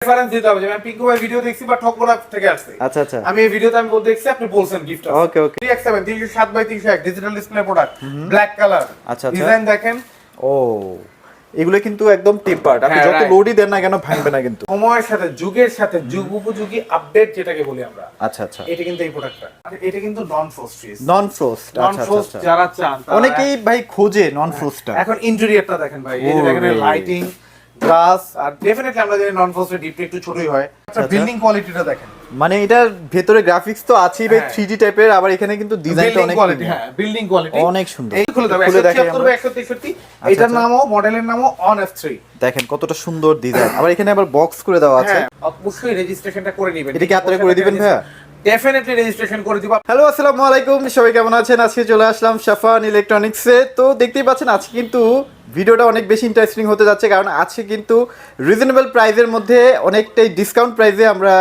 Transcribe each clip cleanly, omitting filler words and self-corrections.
Reference দিতে হবে যে আমি পিকু ভাই ভিডিও দেখছি বা ঠকবলা থেকে আসছে। আচ্ছা আচ্ছা, আমি এই ভিডিওতে আমি বলতে দেখছি, আপনি বলছেন গিফট আছে। ওকে ওকে। 3x7 307/301 digital display product, black colour. আচ্ছা আচ্ছা, ডিজাইন দেখেন। ও এগুলো কিন্তু একদম টেম্পার্ড, আপনি যত লোডই দেন না কেন ভাঙবে না কিন্তু। সময়ের সাথে যুগের সাথে যুগ উপযোগী আপডেট যেটাকে বলি আমরা। আচ্ছা আচ্ছা, এটা কিন্তু এই প্রোডাক্টটা, এটা কিন্তু non frost fridge. Non frost, non আচ্ছা ফ্রোস্ট আচ্ছা, যারা চান অনেকেই ভাই খোঁজে নন ফ্রোস্টটা। এখন ইন্টেরিয়রটা দেখেন ভাই, এই যে দেখেন লাইটিং, গ্লাস, আর ডেফিনেটলি আমরা জানি নন ফ্রোস্টের ডিপটা একটু ছোটই হয়। আচ্ছা, বিল্ডিং কোয়ালিটিটা দেখেন, মানে এটার ভেতরে গ্রাফিক্স তো আছেই ভাই 3D টাইপের, আবার এখানে কিন্তু ডিজাইনটা অনেক কোয়ালিটি, হ্যাঁ বিল্ডিং কোয়ালিটি অনেক সুন্দর। এই খুলে দাও 176/163। এটার নামও মডেলের নামও অন F3। দেখেন কতটা সুন্দর ডিজাইন, আবার এখানে আবার বক্স করে দেওয়া আছে। অবশ্যই রেজিস্ট্রেশনটা করে নেবেন। এটা কি আপনারা করে দিবেন ভাইয়া? ডেফিনেটলি রেজিস্ট্রেশন করে দিব। হ্যালো, আসসালামু আলাইকুম, সবাই কেমন আছেন? আজকে চলে আসলাম সাফান ইলেকট্রনিক্সে। তো দেখতেই পাচ্ছেন আজকে কিন্তু ভিডিওটা অনেক বেশি ইন্টারেস্টিং হতে যাচ্ছে, কারণ আজকে কিন্তু রিজনেবল প্রাইসের মধ্যে অনেকটাই ডিসকাউন্ট প্রাইসে আমরা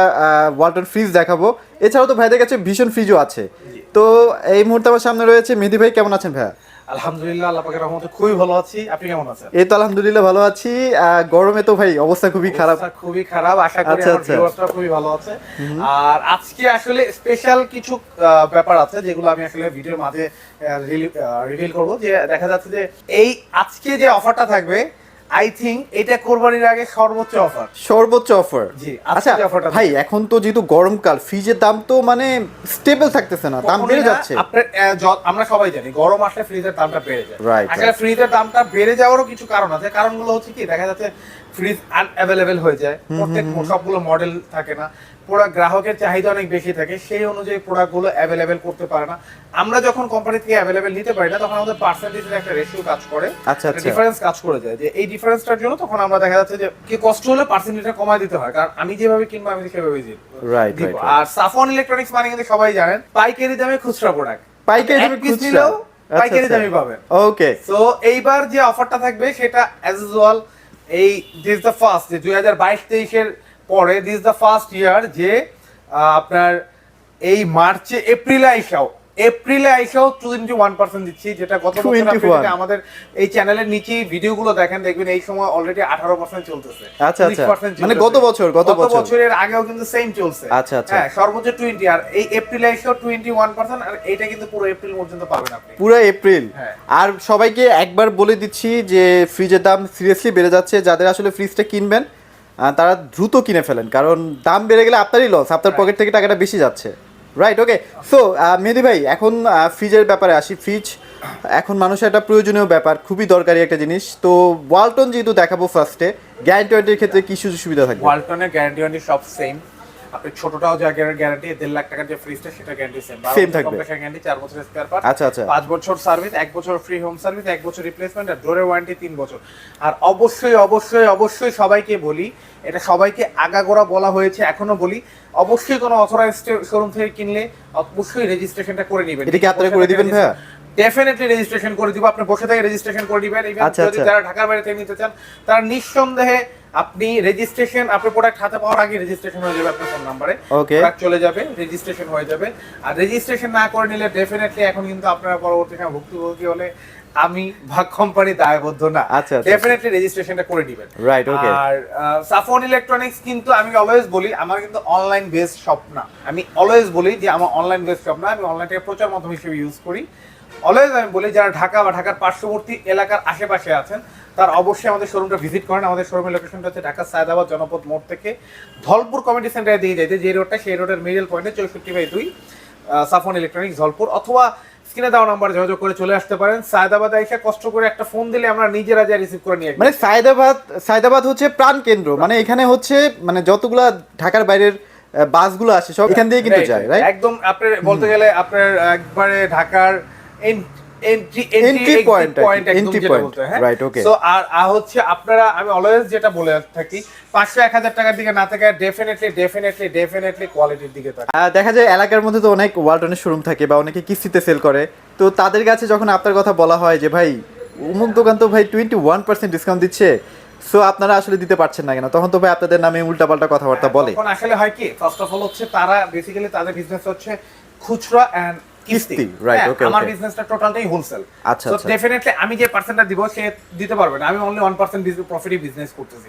ওয়ালটন ফ্রিজ দেখাবো। এছাড়াও তো ভাইদের কাছে ভীষণ ফ্রিজও আছে। তো এই মুহূর্তে আমার সামনে রয়েছে মেহেদি ভাই। কেমন আছেন ভাইয়া? আলহামদুলিল্লাহ, আল্লাহ পাকের রহমতে খুবই ভালো আছি। আপনি কেমন আছেন? এই তো আলহামদুলিল্লাহ ভালো আছি। গরমে তো ভাই অবস্থা খুবই খারাপ। খুবই খারাপ, আশা করি আমার ভিউয়ার্সরা খুবই ভালো আছে। আর আজকে আসলে স্পেশাল কিছু ব্যাপার আছে যেগুলো আমি আসলে ভিডিওর মাঝে রিভিল করব। যে দেখা যাচ্ছে যে এই আজকে যে অফারটা থাকবে, আই থিংক এটা কোরবানির আগে সর্বোচ্চ অফার। সর্বোচ্চ অফার, জি। আচ্ছা ভাই, এখন তো যেহেতু গরমকাল, ফ্রিজের দাম তো মানে স্টেবল থাকতেছে না, দাম বেড়ে যাচ্ছে। আমরা সবাই জানি গরম আসলে ফ্রিজের দামটা বেড়ে যায়। রাইট, আসলে ফ্রিজের দামটা বেড়ে যাওয়ারও কিছু কারণ আছে। কারণগুলো হচ্ছে কি, দেখা যাচ্ছে ফ্রিজ আনঅ্যাভেলেবেল হয়ে যায়, প্রত্যেক সবগুলো মডেল থাকে না, প্রোডাক্ট গ্রাহকের চাহিদা অনেক বেশি থাকে, সেই অনুযায়ী প্রোডাক্টগুলো অ্যাভেলেবেল করতে পারে না। আমরা যখন কোম্পানি থেকে অ্যাভেলেবেল নিতে পারি না, তখন আমাদের পার্সেন্টেজের একটা রেশিও কাজ করে, আচ্ছা আচ্ছা, ডিফারেন্স কাজ করে যায়। যে এই ডিফারেন্সটার জন্য তখন আমরা দেখা যাচ্ছে যে কি কষ্ট হলে পার্সেন্টেজটা কমায় দিতে হয়, কারণ আমি যেভাবে কিনবো আমি সেভাবেই দিব। রাইট। আর সাফন ইলেকট্রনিক্স মানে কিন্তু সবাই জানেন পাইকারি দামে খুচরা প্রোডাক্ট, পাইকারি দামে খুচরা, পাইকারি দামে পাবেন। ওকে, সো এইবার যে অফারটা থাকবে সেটা অ্যাজ ইউজুয়াল এই দিস দ্য ফার্স্ট, যে 2022-23 এর পরে দিস দ্য ফার্স্ট ইয়ার যে আপনার এই মার্চে এপ্রিলে আইসাও 21% দিচ্ছি, যেটা গত বছর আপনারা আমাদের এই চ্যানেলের নিচে ভিডিওগুলো দেখেন, দেখবেন এই সময় অলরেডি 18% চলতেছে। আচ্ছা আচ্ছা, মানে গত বছরের আগেও কিন্তু সেম চলছে। আচ্ছা আচ্ছা, হ্যাঁ, সর্বোচ্চ 20, আর এই এপ্রিলে আইসাও 21%, আর এটা কিন্তু পুরো এপ্রিল পর্যন্ত পাবেন আপনি, পুরো এপ্রিল। আর সবাইকে একবার বলে দিচ্ছি যে ফ্রিজের দাম সিরিয়াসলি বেড়ে যাচ্ছে। যাদের আসলে ফ্রিজটা কিনবেন তারা দ্রুত কিনে ফেলেন, কারণ দাম বেড়ে গেলে আপনারই লস, আপনার পকেট থেকে টাকাটা বেশি যাচ্ছে। রাইট, ওকে। সো মেহেদি ভাই, এখন ফ্রিজের ব্যাপারে আসি। ফ্রিজ এখন মানুষের একটা প্রয়োজনীয় ব্যাপার, খুবই দরকারি একটা জিনিস। তো ওয়ালটন যেহেতু দেখাবো ফার্স্টে, গ্যারান্টি ওয়ারেন্টির ক্ষেত্রে কি সুযোগ সুবিধা থাকবে? ওয়ালটনের গ্যারান্টি ওয়ারেন্টি সব সেম। আপনি ছোটটাও যা গ্যারান্টি 1.5 লাখ টাকার যে ফ্রিজটা, সেটা গ্যারান্টি সেম থাকবে। গ্যারান্টি 4 বছরের স্পেয়ার পার্ট, আচ্ছা আচ্ছা, 5 বছর সার্ভিস, 1 বছর ফ্রি হোম সার্ভিস, 1 বছর রিপ্লেসমেন্ট, আর ডোরের ওয়ারেন্টি 3 বছর। আর অবশ্যই অবশ্যই অবশ্যই সবাইকে বলি, এটা সবাইকে আগাগোড়া বলা হয়েছে, এখনো বলি, অবশ্যই কোনো অথরাইজড শোরুম থেকে কিনলে অবশ্যই রেজিস্ট্রেশনটা করে নেবেন। এটা কি আপনারা করে দিবেন ভাইয়া? ডেফিনেটলি রেজিস্ট্রেশন করে দিব। আপনি বসে থেকে রেজিস্ট্রেশন করে দিবেন। যদি যারা ঢাকার বাইরে থেকে নিতে চান, তারা নিঃসন্দেহে আপনি রেজিস্ট্রেশন, আপনার প্রোডাক্ট হাতে পাওয়ার আগে রেজিস্ট্রেশন হয়ে যাবে আপনার ফোন নম্বরে, প্রোডাক্ট চলে যাবে, রেজিস্ট্রেশন হয়ে যাবে। আর রেজিস্ট্রেশন না করে নিলে ডেফিনেটলি এখন কিন্তু আপনারা পরবর্তী সময় ভুক্তভোগী হলে আমি বা কোম্পানি দায়বদ্ধ না। ডেফিনেটলি রেজিস্ট্রেশনটা করে দিবেন। রাইট, ওকে। আর সাফন ইলেকট্রনিক্স কিন্তু আমি অলওয়েজ বলি, আমার কিন্তু অনলাইন বেসড শপ না। আমি অলওয়েজ বলি যে আমার অনলাইন বেসড শপ না, আমি অনলাইনটাকে প্রচার মাধ্যম হিসেবে ইউজ করি। অলওয়েজ আমি বলি, যারা ঢাকা বা ঢাকার পার্শ্ববর্তী এলাকার আশেপাশে আছেন, তার অবশ্যই আমাদের শোরুমটা ভিজিট করেন। আমাদের শোরুমের লোকেশনটা হচ্ছে ঢাকা সায়দাবাদ জনপদ মোড় থেকে ধলপুর কমিউনিটি সেন্টারে দিয়ে যাইতে যে রোডটা, সেই রোডের মিডল পয়েন্টে 64/2 সাফন ইলেকট্রনিক্স ধলপুর, অথবা স্ক্রিনে দেওয়া নাম্বারে যোগাযোগ করে চলে আসতে পারেন। সায়দাবাদে এসে কষ্ট করে একটা ফোন দিলে আমরা নিজেরা যা রিসিভ করে নিয়ে, মানে সায়দাবাদ হচ্ছে প্রাণ কেন্দ্র, মানে এখানে হচ্ছে মানে যতগুলা ঢাকার বাইরের বাসগুলো আসে সব এখান দিয়ে কিন্তু যায়। রাইট, একদম আপনার বলতে গেলে আপনার একবারে ঢাকার এন্ট্রি পয়েন্ট, রাইট, ওকে। সো আর হচ্ছে আপনারা, আমি অলওয়েজ যেটা বলে থাকি, 500-1000 টাকার দিকে না থাকে, ডেফিনেটলি কোয়ালিটির দিকে থাকে। দেখা যায় এলাকার মধ্যে তো অনেক ওয়ালটনের শোরুম থাকে বা অনেকে কিস্তিতে সেল করে, তো তাদের কাছে যখন আপনার কথা বলা হয় যে ভাই অমুক দোকান তো ভাই 21% ডিসকাউন্ট দিচ্ছে, সো আপনারা আসলে দিতে পারছেন না কেন, তখন তো ভাই আপনাদের নামে উল্টাপাল্টা কথাবার্তা বলে। তখন আসলে হয় কি, ফার্স্ট অফ অল হচ্ছে তারা বেসিক্যালি তাদের বিজনেস হচ্ছে খুচরা এন্ড কিস্তি, right, okay, আমার okay. বিজনেসটা টোটালটাই হোলসেল। আচ্ছা, সো আচ্ছা। ডেফিনেটলি আমি যে পার্সেন্টটা দিব সে দিতে পারবে না, আমি অনলি 1% প্রফিটই বিজনেস করতেছি।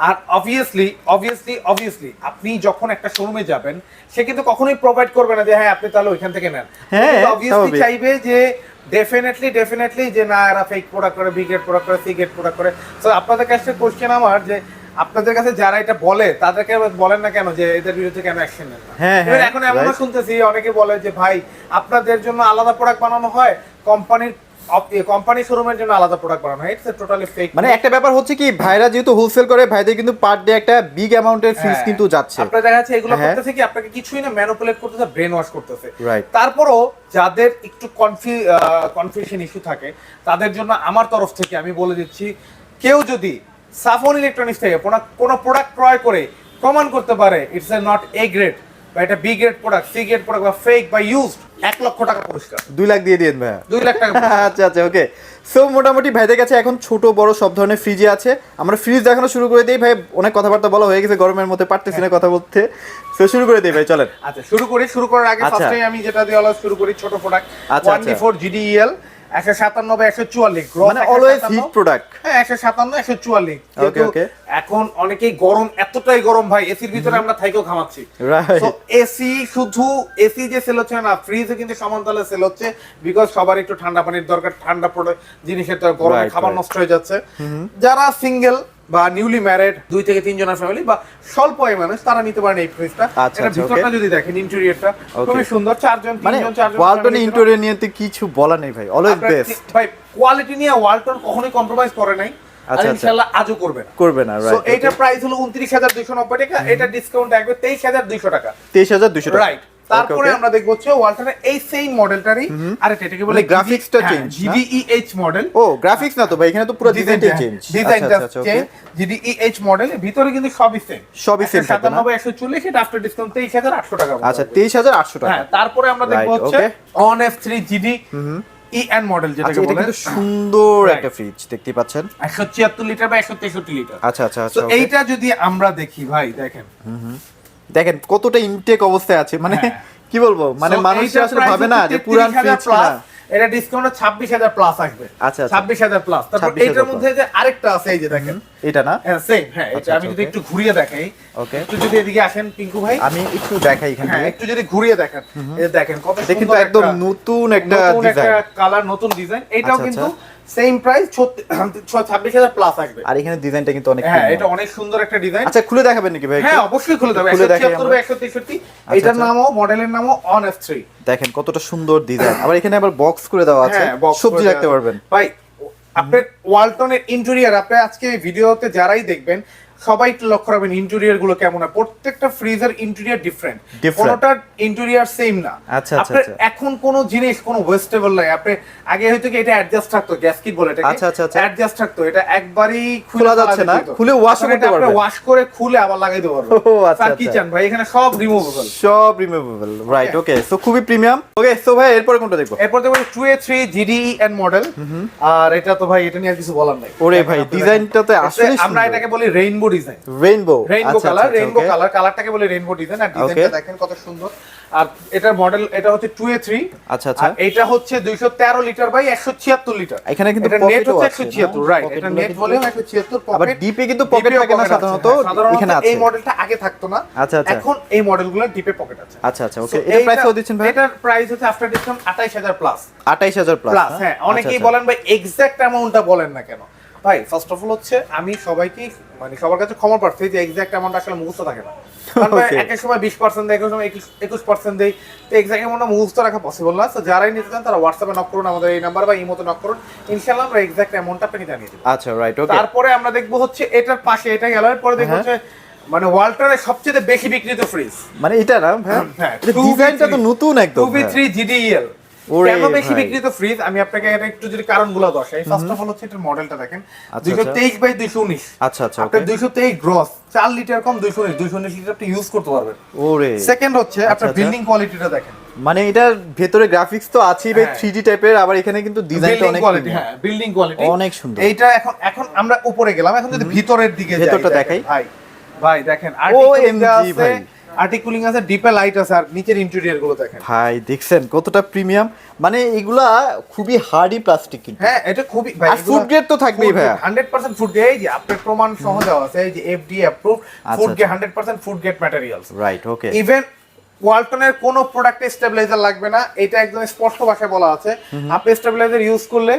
আর অবভিয়াসলি আপনি যখন একটা শোরুমে যাবেন সে কিন্তু কখনোই প্রোভাইড করবে না যে হ্যাঁ আপনি তাহলে ওইখান থেকে নেন। হ্যাঁ, অবভিয়াসলি স্বাভাবিক। চাইবে যে ডেফিনেটলি যে না এরা ফেক প্রোডাক্ট করে, বি গ্রেড প্রোডাক্ট করে, সি গ্রেড প্রোডাক্ট করে। সো আপনাদের কাছে কোশ্চেন আমার যে আপনাদের কাছে যারা এটা বলে তাদেরকে বলেন না কেন যে এদের বিরুদ্ধে কেন অ্যাকশন নেন না? হ্যাঁ, এবার এখন এমনও right. শুনতেছি অনেকে বলে যে ভাই আপনাদের জন্য আলাদা প্রোডাক্ট বানানো হয়, কোম্পানি শোরুমের জন্য আলাদা প্রোডাক্ট বানানো হয়। It's totally fake. মানে একটা ব্যাপার হচ্ছে কি ভাইরা যেহেতু হোলসেল করে ভাইদের কিন্তু পার ডে একটা বিগ অ্যামাউন্টের ফিস কিন্তু যাচ্ছে। আপনারা দেখা যাচ্ছে এগুলো হ্যাঁ। করতেছে কি আপনাকে কিছুই না ম্যানিপুলেট করতেছে, ব্রেন ওয়াশ করতেছে। Right. তারপরও যাদের একটু কনফিউশন ইস্যু থাকে তাদের জন্য আমার তরফ থেকে আমি বলে দিচ্ছি, কেউ যদি সাফন ইলেকট্রনিক্স থেকে কোনো প্রোডাক্ট ক্রয় করে প্রমাণ করতে পারে ইটস নট এ গ্রেড বা এটা B grade product, C grade product বা ফেক বা ইউজড, 1 লক্ষ টাকা পুরস্কার। 2 লাখ দিয়ে দিন ভাইয়া। 2 লাখ টাকা। আচ্ছা আচ্ছা, ওকে। সো মোটামুটি ভাইদের কাছে এখন ছোট বড় সব ধরনের ফ্রিজে আছে। আমরা ফ্রিজ দেখানো শুরু করে দিই ভাই, অনেক কথাবার্তা বলা হয়ে গেছে, গরমের মধ্যে পারতেছি না কথা বলতে। সো শুরু করে দিই ভাই, চলেন। আচ্ছা শুরু করার আগে আচ্ছা। ফার্স্টে আমি যেটা দিয়ে অলওয়েজ শুরু করি ছোট প্রোডাক্ট আচ্ছা, 1D4 GDEL 197 by 144 মানে অলওয়েজ হিট প্রোডাক্ট। হ্যাঁ 157 144। ওকে ওকে। এখন অনেকেই গরম, এতটাই গরম ভাই এসির ভিতরে আমরা থাইকেও ঘামাচ্ছি। রাইট। সো শুধু এসি যে সেল হচ্ছে না, ফ্রিজও কিন্তু সমান তালে সেল হচ্ছে, বিকজ সবার একটু ঠান্ডা পানির দরকার, ঠান্ডা পড়ে জিনিসের তো গরমে Right, খাবার right. নষ্ট হয়ে যাচ্ছে। যারা সিঙ্গেল বা নিউলি ম্যারিড 2 থেকে 3 জনের ফ্যামিলি বা স্বল্প আয় মানুষ তারা নিতে পারেন এই ফ্রিজটা। আচ্ছা, এটা আচ্ছা, ভিতরটা okay. যদি দেখেন ইন্টেরিয়রটা খুবই সুন্দর, 4 জন 3 মানে জন 4 জন ওয়ালটন ইন্টেরিয়র নিয়ে তো কিছু বলা নেই ভাই, অলওয়েজ বেস্ট ভাই। কোয়ালিটি নিয়ে ওয়ালটন কখনোই কম্প্রোমাইজ করে নাই, আর আচ্ছা, ইনশাআল্লাহ আজও করবে না। করবে না। So right. এইটার প্রাইস হলো 29290 টাকা, এটা ডিসকাউন্ট থাকবে 23200 টাকা। 23200 টাকা। রাইট। তারপরে আমরা দেখব হচ্ছে ওয়ালটনের এই সেম মডেলটারই আরেকটা, এটাকে বলে গ্রাফিক্সটা চেঞ্জ, GDEH মডেল। ও গ্রাফিক্স না তো ভাই, এখানে তো পুরো ডিজাইনটাই চেঞ্জ। ডিজাইনটা চেঞ্জ, GDEH মডেল, ভিতরে কিন্তু সবই সেম। সবই সেম থাকবে না? 97 140, এটা আফটার ডিসকাউন্ট 23800 টাকা। আচ্ছা 23800 টাকা। হ্যাঁ, তারপরে আমরা দেখব Right, হচ্ছে okay. on F3 GD EN model, যেটাকে আচ্ছা, এটা বলে কিন্তু সুন্দর Right. একটা ফ্রিজ দেখতে পাচ্ছেন, 176 লিটার বা 163 লিটার। আচ্ছা আচ্ছা তো আচ্ছা, okay. এইটা যদি আমরা দেখি ভাই দেখেন দেখেন কতটা ইনটেক অবস্থায় আছে, মানে হ্যাঁ। কি বলবো, মানে So, মানুষ এইটার আসলে price ভাবে না হচ্ছে যে পুরান 33,000 ফ্রিজ plus, না। এটা ডিসকাউন্ট 26000 প্লাস আসবে। আচ্ছা, আচ্ছা। 26000 প্লাস। তারপর 26,000 এইটার মধ্যে যে আরেকটা আছে এই যে দেখেন, এটা না? হ্যাঁ সেম, হ্যাঁ এটা আচ্ছা, আমি যদি okay. একটু ঘুরিয়ে দেখাই, ওকে, একটু যদি এদিকে আসেন পিঙ্কু ভাই, আমি একটু দেখাই এখানে। হ্যাঁ একটু যদি ঘুরিয়ে দেখেন, এই যে দেখেন কত এটা কিন্তু সুন্দর একদম নতুন একটা ডিজাইন, কালার, নতুন ডিজাইন। এটাও আচ্ছা, কিন্তু সেম প্রাইস 26000 প্লাস আসবে। আর এখানে ডিজাইনটা কিন্তু অনেক হ্যাঁ সুন্দর। এটা অনেক সুন্দর একটা ডিজাইন। আচ্ছা খুলে দেখাবেন নাকি ভাই? হ্যাঁ অবশ্যই খুলে দেব। খুলে দেখাই 176 আমরা। বা 163, এটার নামও মডেলের নামও অন F3। দেখেন কতটা সুন্দর ডিজাইন, আবার এখানে আবার বক্স করে দেওয়া আছে, হ্যাঁ, box সবজি করে রাখতে দেওয়া পারবেন। ভাই আপনার ওয়ালটনের ইন্টেরিয়র, আপনি আজকে ভিডিওতে যারাই দেখবেন সবাই একটু লক্ষ্য রাখবেন ইন্টেরিয়র গুলো কেমন হয়। প্রত্যেকটা ফ্রিজের ইন্টেরিয়র ডিফারেন্ট, কোনটার ইন্টেরিয়র সেম না। আচ্ছা, আপনার আচ্ছা। এখন কোন জিনিস কোন ওয়েস্টেবল নাই। আপনি আগে হয়তো কি এটা অ্যাডজাস্ট থাকতো, গ্যাসকিট বলে এটাকে, আচ্ছা, আচ্ছা, আচ্ছা। অ্যাডজাস্ট থাকতো, এটা একবারই খোলা যাচ্ছে না, খুলে ওয়াশও করতে পারবেন, ওয়াশ করে খুলে আবার লাগাই দিতে পারবেন। ও আচ্ছা আর কি আচ্ছা, চান ভাই, এখানে সব রিমুভেবল, সব রিমুভেবল। রাইট, ওকে। সো খুবই প্রিমিয়াম। ওকে সো ভাই এরপরে কোনটা দেখবো? এরপর দেখো 2A3 GDEN মডেল। আর এটা তো ভাই এটা নিয়ে আর কিছু বলার নাই। ওরে ভাই ডিজাইনটাতে আসলে আমরা এটাকে বলি rainbow design, rainbow rainbow colour, কালারটাকে বলে রেইনবো ডিজাইন। আর ডিজাইনটা দেখেন কত সুন্দর। আর এটার মডেল এটা হচ্ছে 2A3। আচ্ছা আচ্ছা, আর এটা হচ্ছে 213 লিটার বাই 176 লিটার। এখানে কিন্তু এটা নেট পকেটও হচ্ছে আছে 176, রাইট। এটা নেট ভলিউম 176, আবার পকেট ডিপে কিন্তু পকেট থাকে না সাধারণত, এখানে আছে। এই মডেলটা আগে থাকতো না, আচ্ছা আচ্ছা, এখন এই মডেলগুলো ডিপে পকেট আছে। আচ্ছা আচ্ছা, ওকে। এর প্রাইস কত দিচ্ছেন ভাই? এটার প্রাইস হচ্ছে আফটার ডিসকাউন্ট 28000 প্লাস। 28000 প্লাস। হ্যাঁ অনেকেই বলেন ভাই এক্সাক্ট অ্যামাউন্টটা বলেন না কেন। ভাই ফার্স্ট অফ অল হচ্ছে আমি সবাইকে মানে সবার কাছে ক্ষমা প্রার্থী যে এক্সাক্ট অ্যামাউন্ট আসলে মুখস্থ থাকে না। কারণ ভাই এক এক সময় 20% দেয়, এক এক সময় 21% দেয়, তো এক্সাক্ট অ্যামাউন্টটা মুখস্থ রাখা পসিবল না। তো যারাই নিতে চান তারা হোয়াটসঅ্যাপে নক করুন, আমাদের এই নাম্বার বা ইমোতে নক করুন, ইনশাআল্লাহ আমরা এক্সাক্ট অ্যামাউন্টটা আপনাকে জানিয়ে দেব। আচ্ছা রাইট, ওকে। তারপরে আমরা দেখব হচ্ছে এটার পাশে, এটা গেল, এরপরে দেখব হচ্ছে মানে ওয়ালটনের সবচেয়ে বেশি বিক্রিত ফ্রিজ, মানে এটা না ভাই, ডিজাইনটা তো নতুন একদম। 2B3 GDEL কেন বেশি বিক্রিত ফ্রিজ, আমি আপনাকে এটা একটু যদি কারণগুলো দর্শাই। ফার্স্ট অফ অল হচ্ছে এটার মডেলটা দেখেন, 223 বাই 219। আচ্ছা আচ্ছা, আপনি 223 গ্রস, 4 লিটার কম 219 লিটার আপনি ইউজ করতে পারবেন। ওরে সেকেন্ড হচ্ছে আপনার বিল্ডিং কোয়ালিটিটা দেখেন, মানে এটার ভেতরে গ্রাফিক্স তো আছেই ভাই 3D টাইপের, আবার এখানে কিন্তু ডিজাইনটা অনেক কোয়ালিটি, হ্যাঁ বিল্ডিং কোয়ালিটি অনেক সুন্দর। এইটা এখন আমরা উপরে গেলাম, এখন যদি ভিতরের দিকে যাই, ভেতরটা দেখাই ভাই দেখেন আর OMG ভাই, আর্টিক কুলিং আছে, ডিপে লাইট আছে, আর নিচের ইন্টেরিয়র গুলো দেখেন ভাই দেখছেন কতটা প্রিমিয়াম, মানে এগুলা খুবই হার্ডি প্লাস্টিক কিন্তু। হ্যাঁ এটা খুবই ভাই, আর ফুড গ্রেড তো থাকবেই ভাই, 100% ফুড গ্রেড। এই যে আপনার প্রমাণ সহ দেওয়া আছে, এই যে FDA approve food grade, 100% food grade materials. Right, okay. Even ওয়ালটনের কোনো প্রোডাক্টে স্টেবিলাইজার লাগবে না, এটা একদম স্পষ্ট ভাষায় বলা আছে। আপনি স্টেবিলাইজার ইউজ করলে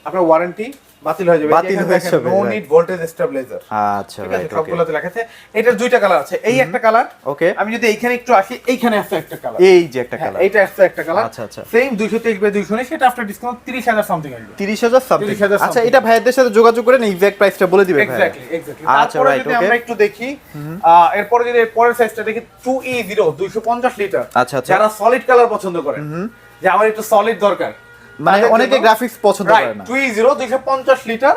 আপনার ওয়ারেন্টি বাতিল হয়ে যাবে, বাতিল হয়ে যাবে, নো নিড ভোল্টেজ স্টেবিলাইজার। আচ্ছা রাইট, ওকে। সবগুলোতে লেখা আছে। এটার দুইটা কালার আছে, এই একটা কালার, ওকে। আমি যদি এইখানে একটু আসি, এইখানে আছে একটা কালার, এই যে একটা কালার, এইটা আছে একটা কালার। আচ্ছা আচ্ছা, সেম 223 বাই 219, সেটা আফটার ডিসকাউন্ট 30,000 সামথিং আসবে, 30,000 সামথিং। 30,000 আচ্ছা, এটা ভাইদের সাথে যোগাযোগ করে না এক্সাক্ট প্রাইসটা বলে দিবে ভাই। Exactly exactly. আচ্ছা তারপরে রাইট, যদি ওকে। আমরা একটু দেখি, এরপরে যদি পরের সাইজটা দেখি 2E0 250 লিটার। আচ্ছা আচ্ছা, যারা সলিড কালার পছন্দ করেন, যে আমার একটু সলিড দরকার, মানে অনেকে গ্রাফিক্স পছন্দ করে না। 2E0 250 লিটার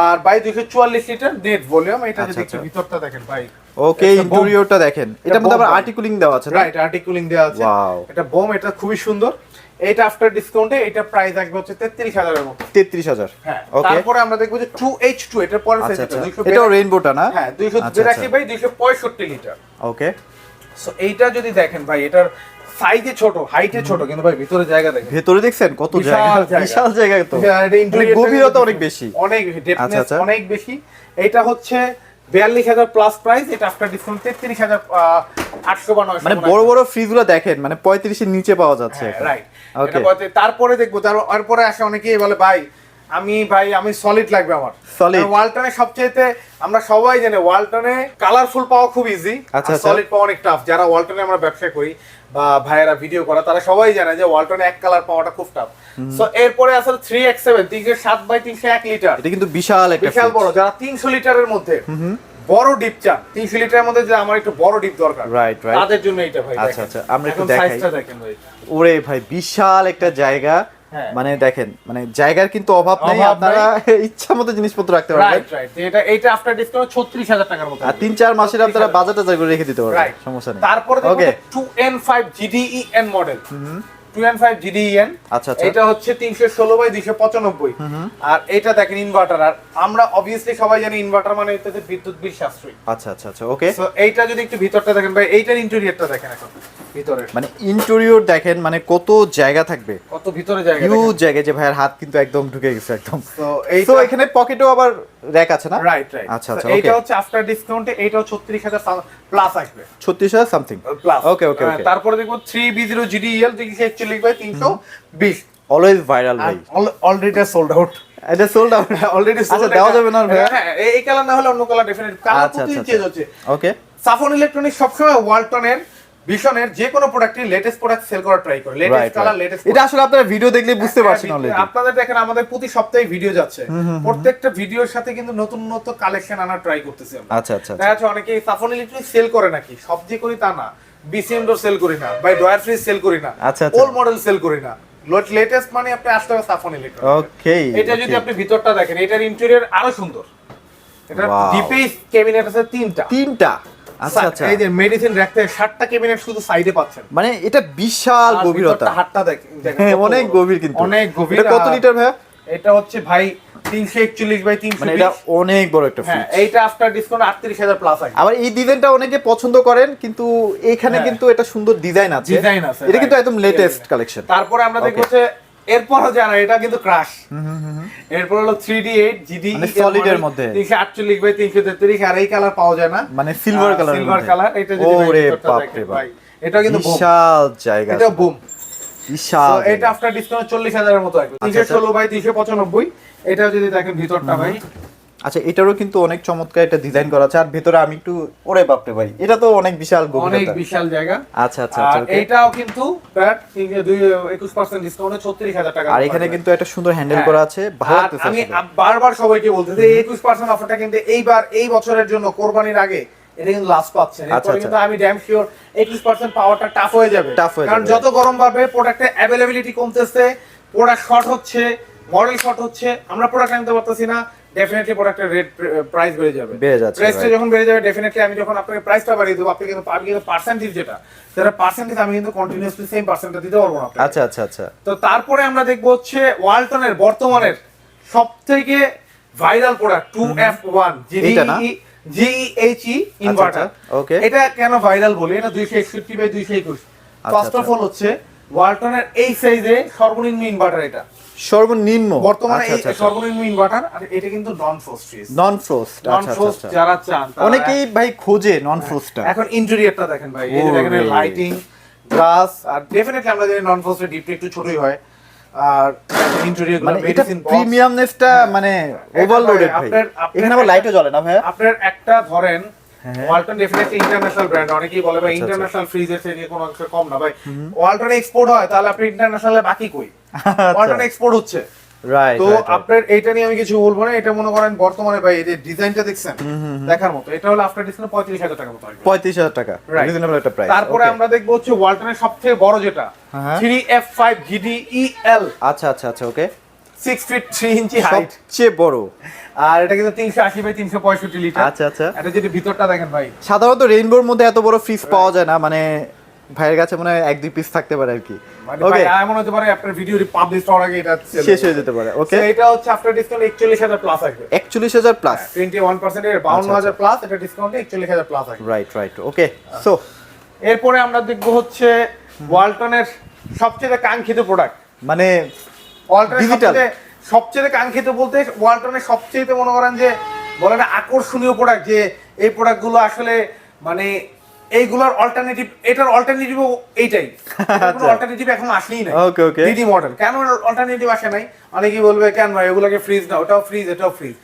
আর বাই 244 লিটার নেট ভলিউম। এটা যদি একটু ভিতরটা দেখেন ভাই, ওকে, ইন্টেরিয়রটা দেখেন, এটার মধ্যে আবার আর্টিকুলিং দেওয়া আছে না? রাইট, আর্টিকুলিং দেওয়া আছে। ওয়াও, এটা বোম, এটা খুবই সুন্দর। এটা আফটার ডিসকাউন্টে এটা প্রাইস আসবে হচ্ছে 33,000 এর মতো। 33,000, হ্যাঁ। ওকে। তারপরে আমরা দেখব যে 2H2, এটার পরের আচ্ছা সাইজটা আচ্ছা, 282, এটাও রেইনবোটা না? হ্যাঁ 282 বাই 265 লিটার। ওকে। সো এইটা যদি দেখেন ভাই, এটার সাইজে ছোট, হাইটে ছোট, কিন্তু ভাই ভিতরে জায়গা দেখেন, ভেতরে দেখছেন কত জায়গা, বিশাল জায়গা তো, মানে গভীরতা অনেক বেশি, অনেক আচ্ছা ডেপথনেস আচ্ছা, অনেক বেশি। এটা হচ্ছে 42,000 প্লাস প্রাইস, এটা আফটার ডিসকাউন্ট 33,800 বা 900। মানে বড় বড় ফ্রিজগুলো দেখেন, মানে 35 এর নিচে পাওয়া যাচ্ছে। রাইট, ওকে। তারপরে দেখবো, তারপরে আসে অনেকেই বলে ভাই আমি সলিড লাগবে আমার। সলিড, ওয়ালটনে সবচেয়ে আমরা সবাই জানি ওয়ালটনে কালারফুল পাওয়া খুব ইজি, আচ্ছা আচ্ছা, সলিড পাওয়া অনেক টাফ। যারা ওয়ালটনে আমরা ব্যবসা করি বা ভাইয়েরা ভিডিও করা, তারা সবাই জানে যে ওয়ালটনে এক কালার পাওয়াটা খুব টাফ। সো এরপরে আসলে 3X7 307 বাই 301 লিটার, এটা কিন্তু বিশাল একটা বিশাল বড়। যারা 300 লিটারের মধ্যে বড় ডিপ চান, 300 লিটারের মধ্যে যে আমার একটু বড় ডিপ দরকার, রাইট রাইট, তাদের জন্য এটা ভাই। আচ্ছা আচ্ছা, আমরা একটু এখন দেখাই। সাইজটা দেখেন ভাই, ওরে ভাই বিশাল একটা জায়গা, মানে দেখেন, মানে জায়গার কিন্তু অভাব নেই, আপনারা ইচ্ছা মতো জিনিসপত্র রাখতে পারবেন। Right right. এটা আফটার ডিসকাউন্ট 36,000 টাকার মতো, আর 3-4 মাসের আপনারা বাজারটা জায়গা করে রেখে দিতে পারবেন, সমস্যা নেই। তারপরে ওকে, 2N5 GDEN model, 2N5 GDEN, আচ্ছা আচ্ছা, এটা হচ্ছে 316 বাই 295। আর এটা দেখেন ইনভার্টার, আর আমরা অবভিয়াসলি সবাই জানি ইনভার্টার মানে এটাতে বিদ্যুৎ বিল সাশ্রয়ী। আচ্ছা আচ্ছা আচ্ছা, ওকে। সো এইটা যদি একটু ভিতরটা দেখেন ভাই, এইটার ইন্টেরিয়রটা দেখেন এখন ভিতরে, মানে ইন্টেরিয়র দেখেন, মানে কত জায়গা থাকবে, কত ভিতরে জায়গা, হিউজ জায়গা, যে ভাইয়ের হাত কিন্তু একদম ঢুকে গেছে একদম। তো এখানে পকেটেও আবার র‍্যাক আছে না? Right right. আচ্ছা আচ্ছা, এইটা হচ্ছে আফটার ডিসকাউন্টে এইটাও 36,000 প্লাস আসবে, 36,000 সামথিং প্লাস। ওকে ওকে ওকে। তারপরে দেখো 3B0 GDEL 341 by 320, always viral ভাই, অলরেডি সোল্ড আউট। এটা সোল্ড আউট অলরেডি সোল্ড। আচ্ছা, দেওয়া যাবে না ভাই? হ্যাঁ, এই কালার না হলে অন্য কালার ডেফিনেটলি, কালার আচ্ছা প্রতিদিন আচ্ছা, চেঞ্জ হচ্ছে। ওকে। সাফন ইলেকট্রনিক্স সবসময় ওয়ালটনের ভিশনের যে কোনো প্রোডাক্টই লেটেস্ট প্রোডাক্ট সেল করার ট্রাই করে, লেটেস্ট কালার, লেটেস্ট। এটা আসলে আপনারা ভিডিও দেখলে বুঝতে পারছেন অলরেডি। আপনাদের দেখেন আমাদের প্রতি সপ্তাহে ভিডিও যাচ্ছে, প্রত্যেকটা ভিডিওর সাথে কিন্তু নতুন নতুন কালেকশন আনার ট্রাই করতেছি আমরা। আচ্ছা আচ্ছা, দেখা যাচ্ছে অনেকে সাফন ইলেকট্রনিক্স সেল করে নাকি, সব যে করি তা না। বিসিএম ডোর সেল করি না, বাই ডয়ার ফ্রিজ সেল করি না, আচ্ছা আচ্ছা, ওল্ড মডেল সেল করি না, লেটেস্ট মানে আপনি আসতে হবে সাফন ইলেকট্রনিক্স। ওকে। এটা যদি আপনি ভিতরটা দেখেন, এটার ইন্টেরিয়র আরো সুন্দর। এটা ডিপে ক্যাবিনেট আছে তিনটা। আচ্ছা আচ্ছা, এই যে মেডিসিন রাখতে 60টা ক্যাবিনেট শুধু সাইডে পাচ্ছেন, মানে এটা বিশাল গভীরতা, হাতটা দেখেন অনেক গভীর কিন্তু, অনেক গভীর। এটা কত লিটার ভাই? এটা হচ্ছে ভাই 341 বাই 320, মানে এটা অনেক বড় একটা ফ্রিজ। এইটা আফটার ডিসকাউন্ট 38,000 প্লাস আছে। আবার এই ডিজাইনটা অনেকে পছন্দ করেন, কিন্তু এখানে কিন্তু এটা সুন্দর ডিজাইন আছে, এটা কিন্তু একদম লেটেস্ট কালেকশন। তারপরে আমরা দেখব যে এরপরও জানা, এটা কিন্তু ক্রাশ। এরপর হলো 3D8 GD, মানে সলিড এর মধ্যে 348 বাই 333, আর এই কালার পাওয়া যায় না, মানে সিলভার কালার। এটা যদি ওরে বাপ রে বাপ, এটা কিন্তু বিশাল জায়গা, এটা বুম বিশাল। এটা আফটার ডিসকাউন্ট 40,000 এর মতো আসবে, 316 বাই 395। এটা যদি দেখেন ভিতরটা ভাই, আচ্ছা, এটারও কিন্তু অনেক চমৎকার একটা ডিজাইন করা আছে। আর ভেতরে আমি একটু, ওরে বাপ রে ভাই, এটা তো অনেক বিশাল গভীরতা, অনেক বিশাল জায়গা। আচ্ছা আচ্ছা আচ্ছা, ওকে। এটাও কিন্তু প্রায় 21% ডিসকাউন্টে 36,000 টাকা। আর এখানে কিন্তু একটা সুন্দর হ্যান্ডেল করা আছে, ভালো লাগতেছে। আমি বারবার সবাইকে বলতেছি 21% অফারটা কিন্তু এই বছরের জন্য, কোরবানির আগে এটা কিন্তু লাস্ট পাচ্ছেন। এরপরে কিন্তু আমি ড্যাম শিওর 21% পাওয়াটা টাফ হয়ে যাবে, কারণ যত গরম বাড়বে প্রোডাক্টের অ্যাভেলেবিলিটি কমতেছে, প্রোডাক্ট শর্ট হচ্ছে, মডেল শর্ট হচ্ছে, আমরা প্রোডাক্ট আনতে পারতেছি না, ডেফিনেটলি প্রোডাক্টের রেট প্রাইস বেড়ে যাবে। প্রাইসটা যখন বেড়ে যাবে, ডেফিনেটলি আমি যখন আপনাকে প্রাইসটা বাড়িয়ে দেবো, আপনি কিন্তু পাবেন কিন্তু পার্সেন্টেজ, যেটা সেটা পার্সেন্টেজ আমি কিন্তু কন্টিনিউয়াসলি সেম পার্সেন্টটা দিতে পারবো না। আচ্ছা আচ্ছা আচ্ছা, তো তারপরে আমরা দেখবো হচ্ছে ওয়ালটনের বর্তমানের সবথেকে viral product 2F1 GDE GHE inverter. Okay, এটা কেন ভাইরাল বলি, এটা 261/221। ফার্স্ট অফ অল হচ্ছে ওয়ালটনের এই সাইজে সর্বনিম্ন ইনভার্টার, এটা সর্বনিম্ন বর্তমানে এই সর্বনিম্ন ইনভার্টার। আর এটা কিন্তু নন ফ্রস্ট ফ্রিজ, নন ফ্রস্ট। নন ফ্রস্ট যারা চান, অনেকেই ভাই খোঁজে নন ফ্রস্টটা। এখন ইন্টেরিয়রটা দেখেন ভাই, এই যে দেখেন লাইটিং, গ্লাস, আর ডেফিনেটলি আমরা জানি নন ফ্রস্টের ডিপটা একটু ছোটই হয়। আর ইন্টেরিয়র গুলো এটা প্রিমিয়ামনেসটা মানে ওভারলোডেড ভাই। এখানে আবার লাইটও জ্বলে না ভাই। আপনার একটা ধরেন ওয়ালটন ডেফিনেটলি ইন্টারন্যাশনাল ব্র্যান্ড, অনেকেই বলে ভাই ইন্টারন্যাশনাল ফ্রিজের থেকে কোনো অংশ কম না ভাই। ওয়ালটন এক্সপোর্ট হয়, তাহলে আপনি ইন্টারন্যাশনালে বাকি কই? ওয়ালটন এক্সপোর্ট হচ্ছে, রাইট। তো আপনার এইটা নিয়ে আমি কিছু বলবো না। এটা মনে করেন বর্তমানে ভাই এই যে ডিজাইনটা দেখছেন দেখার মতো, এটা হলো আফটার ডিসকাউন্ট 35,000 টাকা মতো। 35,000 টাকা, রিজনেবল একটা প্রাইস। তারপরে আমরা দেখবো হচ্ছে ওয়ালটনের সবথেকে বড় যেটা 3F5 GDEL। আচ্ছা আচ্ছা আচ্ছা, ওকে। 6 ফিট 3 ইঞ্চি হাইট, সবচেয়ে বড়। আর এটা কিন্তু 380/365 লিটার। আচ্ছা আচ্ছা, এটা যদি ভিতরটা দেখেন ভাই, সাধারণত রেইনবোর মধ্যে এত বড় ফ্রিজ পাওয়া যায় না, মানে ভাইয়ের কাছে মনে হয় 1-2 পিস থাকতে পারে আর কি। ওকে, এমন হতে পারে আপনার ভিডিও পাবলিশ হওয়ার আগে এটা শেষ হয়ে যেতে পারে। ওকে, এটা হচ্ছে আফটার ডিসকাউন্ট 41,000 প্লাস আসবে। 41,000 প্লাস, 21% এর 52,000 প্লাস, এটা ডিসকাউন্টে 41,000 প্লাস আসবে। রাইট রাইট, ওকে। সো এরপরে আমরা দেখব হচ্ছে ওয়ালটনের সবচেয়ে কাঙ্ক্ষিত প্রোডাক্ট, মানে ওয়ালটনের সবচেয়ে কাঙ্ক্ষিত বলতে ওয়ালটনের সবচেয়ে মনে করেন যে বলে না আকর্ষণীয় প্রোডাক্ট, যে এই প্রোডাক্টগুলো আসলে মানে এইগুলোর অল্টারনেটিভ, এটার অল্টারনেটিভ এইটাই, কোনো অল্টারনেটিভ এখন আসেই না। ওকে ওকে, ডিডি মডেল কেন অল্টারনেটিভ আসে নাই? অনেকেই বলবে কেন ভাই এগুলোকে ফ্রিজ না, ওটাও ফ্রিজ এটাও ফ্রিজ।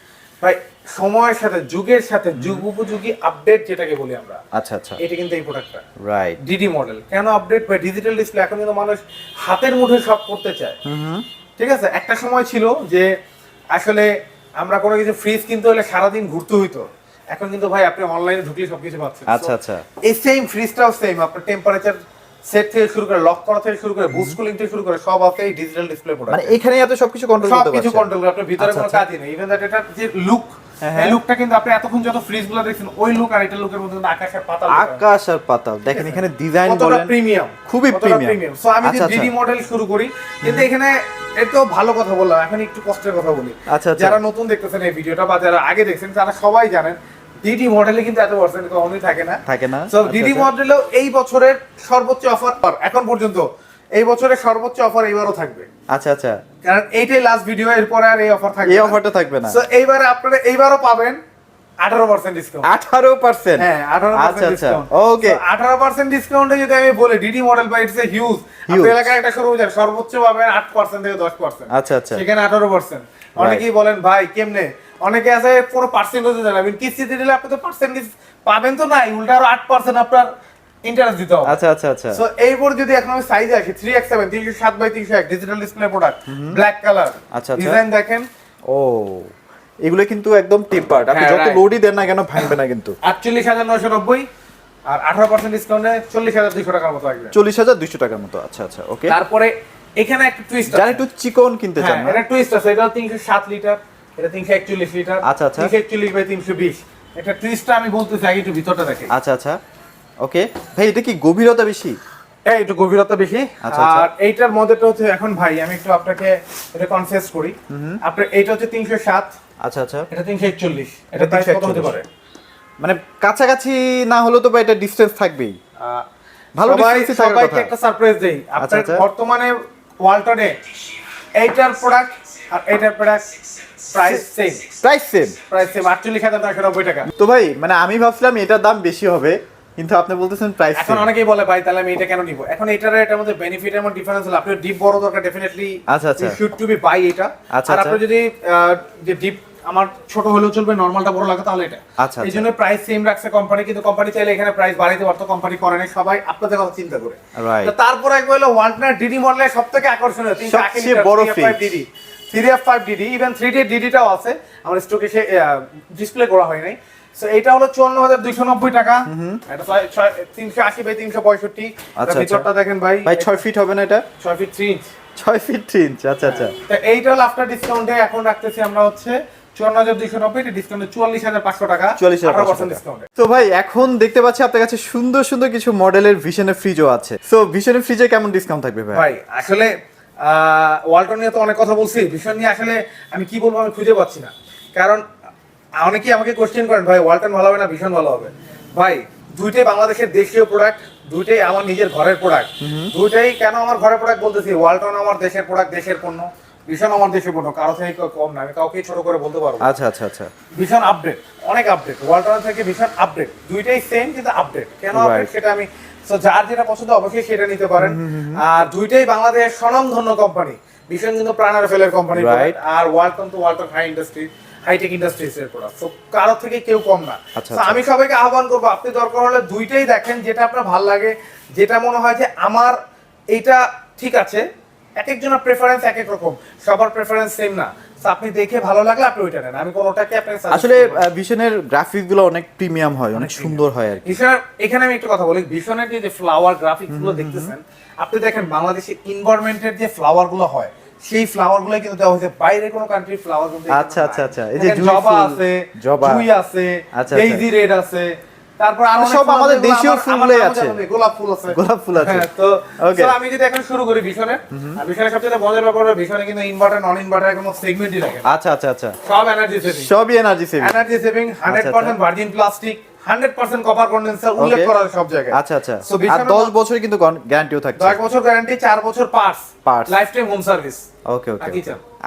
ভাই সময়ের সাথে যুগের সাথে যুগ উপযোগী আপডেট যেটাকে বলি আমরা, আচ্ছা আচ্ছা, এটা কিন্তু এই প্রোডাক্টটা রাইট। ডিডি মডেল কেন আপডেট? ভাই ডিজিটাল ডিসপ্লে এখন কিন্তু মানুষ হাতের মুঠোয় সব করতে চায়। ঠিক আছে, একটা সময় ছিল যে আসলে আমরা কোনো কিছু ফ্রিজ কিনতে হলে সারাদিন ঘুরতে হইতো, এখন কিন্তু ভাই আপনি অনলাইনে ঢুকলে সবকিছু পাচ্ছেন। আচ্ছা আচ্ছা, এই সেম ফ্রিজটাও সেম, আপনার টেম্পারেচার সেট থেকে শুরু করে লক করা থেকে শুরু করে বুস্ট কুলিং থেকে শুরু করে সব আছে এই ডিজিটাল ডিসপ্লে প্রোডাক্ট। মানে এখানেই আপনি সবকিছু কন্ট্রোল করতে পারছেন, সবকিছু কন্ট্রোল করে, আপনার ভিতরে কোনো কাজই নেই। ইভেন দ্যাট এটা যে লুক, এই লুকটা কিন্তু আপনি এতক্ষণ যত ফ্রিজগুলো দেখছেন ওই লুক আর এটা লুকের মধ্যে আকাশ আর পাতাল, আকাশ আর পাতাল। দেখেন এখানে ডিজাইন বলেন প্রিমিয়াম, খুবই প্রিমিয়াম। সো আমি যে ডিডি মডেল শুরু করি, কিন্তু এখানে এত ভালো কথা বললাম, এখন একটু কষ্টের কথা বলি। যারা নতুন দেখতেছেন এই ভিডিওটা বা যারা আগে দেখছেন তারা সবাই জানেন ডিডি মডেলে কিন্তু এত পার্সেন্ট কখনোই থাকে না। সো ডিডি মডেলেও এই বছরের সর্বোচ্চ অফার এখন পর্যন্ত, এই বছরের সর্বোচ্চ অফার এবারও থাকবে। আচ্ছা আচ্ছা, কারণ এইটাই লাস্ট ভিডিও, এরপরে আর এই অফার থাকবে, এই অফারটা থাকবে না। সো এইবারে আপনারা এইবারও পাবেন 18% ডিসকাউন্ট। 18%? হ্যাঁ 18% ডিসকাউন্ট। ওকে, 18% ডিসকাউন্টে যদি আমি বলি DD model by it's a huge. আপনি এলাকায় একটা শোরুম যান সর্বোচ্চ পাবেন 8% থেকে 10%। আচ্ছা আচ্ছা, সেখানে 18%। অনেকেই বলেন ভাই কেমনে, অনেকে আছে পুরো পার্সেন্টেজ দেন, আমি কিস্তিতে দিলে আপনি তো পার্সেন্টেজ পাবেন তো নাই, উল্টা আরো 8% আপনার ইন্টারেস্ট দিতে হবে। আচ্ছা আচ্ছা আচ্ছা, সো এইবার যদি এখন আমি সাইজে আসি 3x7 307/301 digital display product, black colour. আচ্ছা ডিজাইন দেখেন, ও এগুলো কিন্তু একদম টেম্পার্ড, আপনি যত লোডই দেন না কেন ভাঙবে না কিন্তু। 48,990 আর 18% ডিসকাউন্টে 40,200 টাকার মতো আসবে। 40,200 টাকার মতো। আচ্ছা আচ্ছা, ওকে। তারপরে এখানে একটা টুইস্ট আছে, যারা একটু চিকন কিনতে চান না, এটা টুইস্ট আছে, এটা 307 লিটার, এটা 341 লিটার। আচ্ছা আচ্ছা, 341/320। এটা টুইস্টটা আমি বলতেছি, আগে একটু ভিতরটা দেখেন। আচ্ছা আচ্ছা, ওকে। ভাই এটা কি গভীরতা বেশি? হ্যাঁ একটু গভীরতা বেশি। আর এইটার মধ্যেটা হচ্ছে এখন ভাই আমি একটু আপনাকে এটা কনফেস করি, আপনার এইটা হচ্ছে 307। আচ্ছা আচ্ছা, এটা 341। এটা প্রাইস কত হতে পারে? মানে কাছাকাছি না হলো তো ভাই এটা ডিসটেন্স থাকবেই, ভালো ডিসটেন্সই থাকার কথা। সবাইকে একটা সারপ্রাইজ দেই, আপনার বর্তমানে ওয়ালটনে এইটার প্রোডাক্ট আর এইটার প্রোডাক্ট প্রাইস সেম। 48,990 টাকা। তো ভাই মানে আমি ভাবছিলাম এটার দাম বেশি হবে, কিন্তু আপনি বলতেছেন প্রাইস। এখন অনেকেই বলে ভাই তাহলে আমি এটা কেন নিব? এখন এটার মধ্যে বেনিফিট এর মধ্যে ডিফারেন্স হলো, আপনি ডিপ বড় দরকার ডেফিনেটলি আচ্ছা আচ্ছা শুড টু বি বাই এটা। আর আপনি যদি যে ডিপ আমার ছোট হলেও চলবে, নরমালটা বড় লাগে তাহলে এটা। আচ্ছা, এইজন্য প্রাইস সেম রাখছে কোম্পানি, কিন্তু কোম্পানি চাইলে এখানে প্রাইস বাড়াইতে পারতো, কোম্পানি করে না, সবাই আপনাদের কথা চিন্তা করে। তো তারপর একবার হলো ওয়ালটনের ডিডি মডেলের সবথেকে আকর্ষণীয় সবচেয়ে বড় fridge 3F5 DD, even 3D ডিডিটাও আছে আমার স্টকে, সে ডিসপ্লে করা হয় নাই। সো এটা হলো 54,290 টাকা, এটা 380/365। আচ্ছা, ভিতরটা দেখেন ভাই, 6 ফিট হবে না এটা? 6 ফিট 3 ইঞ্চ। 6 ফিট 3 ইঞ্চ, আচ্ছা আচ্ছা। তো এইটা হলো আফটার ডিসকাউন্টে এখন রাখতেছি আমরা হচ্ছে 54,290, এটা ডিসকাউন্টে 44,500 টাকা, 18% ডিসকাউন্টে। তো ভাই এখন দেখতে পাচ্ছি আপনার কাছে সুন্দর সুন্দর কিছু মডেলের ভিশনের ফ্রিজও আছে। সো ভিশনের ফ্রিজে কেমন ডিসকাউন্ট থাকবে ভাই? ভাই আসলে ওয়ালটন নিয়ে তো অনেক কথা বলছি, ভিশন নিয়ে আসলে আমি কি বলবো আমি খুঁজে পাচ্ছি না। কারণ অনেকেই আমাকে কোশ্চেন করেন ভাই ওয়ালটন ভালো হবে না ভীষণ ভালো হবে। ভাই দুইটাই বাংলাদেশের দেশীয় প্রোডাক্ট, দুইটাই আমার নিজের ঘরের প্রোডাক্ট। দুইটাই কেন আমার ঘরের প্রোডাক্ট বলতেছি, ওয়ালটন আমার দেশের প্রোডাক্ট, দেশের পণ্য, ভীষণ আমার দেশের পণ্য, কারো থেকে কম না, আমি কাউকে ছোট করে বলতে পারবো। আচ্ছা আচ্ছা আচ্ছা, ভীষণ আপডেট, অনেক আপডেট, ওয়ালটন থেকে ভীষণ আপডেট, দুইটাই সেম কিন্তু আপডেট। কেন আপডেট সেটা আমি, সো যার যেটা পছন্দ অবশ্যই সেটা নিতে পারেন। আর দুইটাই বাংলাদেশের স্বনামধন্য কোম্পানি, ভীষণ কিন্তু প্রাণার ফেলের কোম্পানি। আর ওয়ালটন তো Walton high industry, hitech industries এর প্রোডাক্ট, সো কারো থেকে কেউ কম না। তো আমি সবাইকে আহ্বান করবো, আপনি দরকার হলে দুইটাই দেখেন, যেটা আপনার ভালো লাগে, যেটা মনে হয় যে আমার এইটা ঠিক আছে। এক একজনের প্রেফারেন্স এক এক রকম, সবার প্রেফারেন্স সেম না। সো আপনি দেখে ভালো লাগলে আপনি ওইটা নেন, আমি কোনোটাকে আপনাকে আসলে ভিশনের গ্রাফিক্স গুলো অনেক প্রিমিয়াম হয়, অনেক সুন্দর হয় আর কি। এখানে আমি একটা কথা বলি, ভিশনের যে ফ্লাওয়ার গ্রাফিক্স গুলো দেখতেছেন, আপনি দেখেন বাংলাদেশে এনভায়রনমেন্টের যে ফ্লাওয়ার গুলো হয়, সেই ফ্লাওয়ার গুলো কিন্তু দেওয়া হয়েছে বাইরে কোনো কান্ট্রির ফ্লাওয়ার কিন্তু। আচ্ছা আচ্ছা আচ্ছা, এই যে জবা আছে, জুই আছে, ডেইজি রেড আছে, তারপর আরো সব আমাদের দেশীয় ফুলই আছে, গোলাপ ফুল আছে, গোলাপ ফুল আছে। তো আমি যদি এখন শুরু করি ভিশনের, ভিশনের সবচেয়ে মজার ব্যাপার হলো ভিশনে কিন্তু ইনভার্টার নন ইনভার্টার কোনো সেগমেন্টই রাখে। আচ্ছা আচ্ছা আচ্ছা, সব এনার্জি সেভিং, সবই energy saving, 100% virgin plastic, 100% copper condenser উল্লেখ করা আছে সব জায়গায়। আচ্ছা আচ্ছা, আর 10 বছর কিন্তু গ্যারান্টিও থাকছে, 10 বছর গ্যারান্টি, 4 বছর parts, life time home service. Okay okay,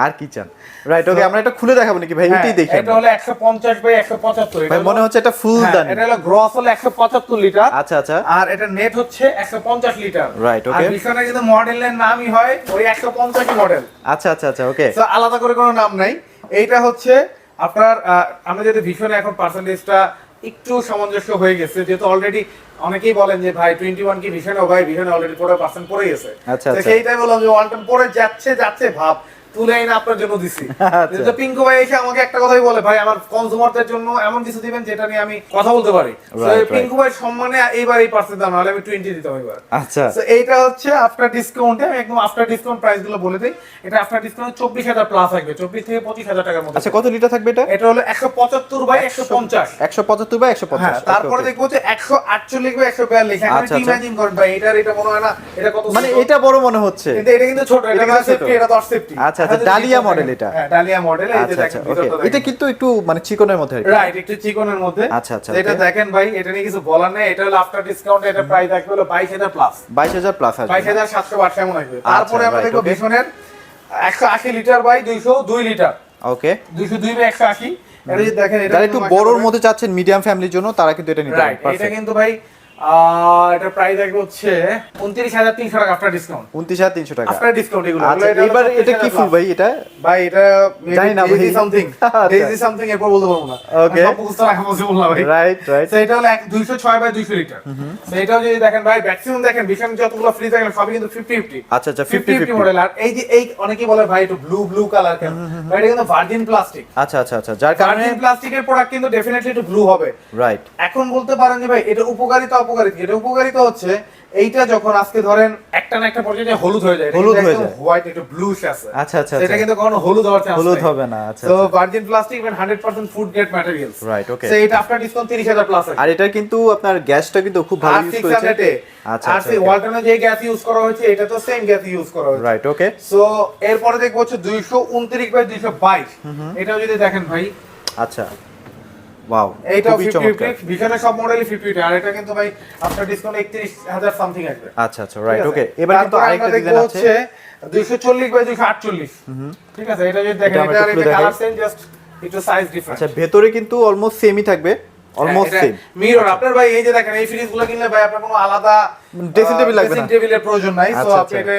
আর কি চান? রাইট, ওকে, আমরা এটা খুলে দেখাবো নাকি ভাই? এটাই দেখি। এটা হলো 150 বাই 175, ভাই মনে হচ্ছে এটা ফুল দানি। এটা হলো গ্রস হলো 175 লিটার। আচ্ছা আচ্ছা, আর এটা নেট হচ্ছে 150 লিটার। রাইট, ওকে। আর ভিশনে কিন্তু মডেলের নামই হয় ওই 150 মডেল। আচ্ছা আচ্ছা আচ্ছা, ওকে। সো আলাদা করে কোনো নাম নাই। এইটা হচ্ছে আপনার, আমরা যদি ভিশনে এখন পার্সেন্টেজটা একটু সামঞ্জস্য হয়ে গেছে, যেহেতু অলরেডি অনেকেই বলেন যে ভাই 21 কি ভিশনে, ভাই ভিশনে অলরেডি 40% পড়ে গেছে। আচ্ছা তো আচ্ছা, সেইটাই বললাম যে ওয়ালটন পড়ে যাচ্ছে ভাব তুলে এনে আপনার জন্য দিছি। যেহেতু পিঙ্কু ভাই এসে আমাকে একটা কথাই বলে, ভাই আমার কনজিউমারদের জন্য এমন কিছু দিবেন যেটা নিয়ে আমি কথা বলতে পারি। পিঙ্কু ভাই সম্মানে এইবার এই পার্সেন্ট দাম, নাহলে আমি 20 দিতাম এবার। আচ্ছা, তো এইটা হচ্ছে আফটার ডিসকাউন্টে, আমি একদম আফটার ডিসকাউন্ট প্রাইস গুলো বলে দেই। এটা আফটার ডিসকাউন্ট 24,000 প্লাস থাকবে, 24 থেকে 25,000 টাকার মধ্যে। আচ্ছা, কত লিটার থাকবে এটা? এটা হলো 175 বাই 150, 175 বাই 150। তারপরে দেখবো যে 148 বাই 142। এখন ইমাজিন করেন ভাই, এটা মনে হয় না এটা কত, মানে এটা বড় মনে হচ্ছে, কিন্তু এটা কিন্তু ছোট, এটা সেফটি, এটা 10 সেফটি। আচ্ছা আচ্ছা, ডালিয়া মডেল এটা। হ্যাঁ, ডালিয়া মডেল। এই যে দেখেন ভিতরটা, এটা কিন্তু একটু মানে চিকনের মধ্যে, রাইট, একটু চিকনের মধ্যে। আচ্ছা আচ্ছা, এটা দেখেন ভাই, এটা নিয়ে কিছু বলার নেই। এটা হলো আফটার ডিসকাউন্ট, এটা প্রাইস থাকবে হলো 22,000 প্লাস, 22,000 প্লাস আসবে, 22,700 এমন আসবে। তারপরে আমরা দেখব ভিশনের 180 litre by 202 litre. Okay, 202 by 180। এটা যদি দেখেন, এটা একটু বড়র মধ্যে চাচ্ছেন মিডিয়াম ফ্যামিলির জন্য, তারা কিন্তু এটা নিতে পারেন। এটা কিন্তু ভাই এটা প্রাইস থাকবে হচ্ছে 29,300 টাকা আফটার ডিসকাউন্ট। 29,300 টাকা আফটার ডিসকাউন্ট এগুলো। আচ্ছা, এবার এটা কি ফুল ভাই? এটা ভাই এটা জানি না ভাই, সামথিং ডেইজি সামথিং এরপর বলতে পারবো না। ওকে, রাইট রাইট। সো এটা হলো 206 বাই 200 লিটার। সো এটাও যদি দেখেন ভাই, ম্যাক্সিমাম দেখেন ভিশন যতগুলো ফ্রিজ থাকে সবই কিন্তু 50-50। আচ্ছা আচ্ছা, 50-50 মডেল। আর এই যে এই অনেকেই বলে ভাই একটু ব্লু কালার কেন, ভাই এটা কিন্তু ভার্জিন প্লাস্টিক। আচ্ছা আচ্ছা আচ্ছা, যার কারণে ভার্জিন প্লাস্টিকের প্রোডাক্ট কিন্তু ডেফিনেটলি একটু ব্লু হবে। রাইট, এখন বলতে পারেন যে ভাই এটা উপকারিতা অপকারিতা। এটা উপকারিতা হচ্ছে এইটা যখন আজকে ধরেন একটা না একটা পর্যায়ে হলুদ হয়ে যায়, হোয়াইট একটু ব্লুশ আছে। আচ্ছা আচ্ছা, এটা কিন্তু কোনো হলুদ হওয়ার চান্স হলুদ হবে না। আচ্ছা, তো ভার্জিন প্লাস্টিক এবং 100% ফুড গ্রেড ম্যাটেরিয়ালস। রাইট, ওকে। সো এটা আফটার ডিসকাউন্ট 30,000 প্লাস আছে। আর এটা কিন্তু আপনার গ্যাসটা কিন্তু খুব ভালো ইউজ করেছে। আচ্ছা, আর সেই ওয়ালটনে যে গ্যাস ইউজ করা হয়েছে এটা তো সেম গ্যাস ইউজ করা হয়েছে। রাইট, ওকে। সো এরপরে দেখবো হচ্ছে 229 বাই 222। এটাও যদি দেখেন ভাই, আচ্ছা, ওয়াও, এইটা 50 ভিশনের সব মডেলই 50। আর এটা কিন্তু ভাই আফটার ডিসকাউন্ট 31,000 সামথিং আসবে। আচ্ছা আচ্ছা, রাইট, ওকে। এবার কিন্তু আরেকটা ডিজাইন আছে 240 বাই 248। ঠিক আছে, এটা যদি দেখেন, এটা কালার সেম, জাস্ট একটু সাইজ ডিফারেন্ট। আচ্ছা, ভেতরে কিন্তু অলমোস্ট সেমই থাকবে, অলমোস্ট সেম মিরর। আপনার ভাই এই যে দেখেন, এই ফ্রিজগুলো কিনলে ভাই আপনার কোনো আলাদা ড্রেসিং টেবিল লাগবে না, ড্রেসিং টেবিলের প্রয়োজন নাই। সো আপনি এটা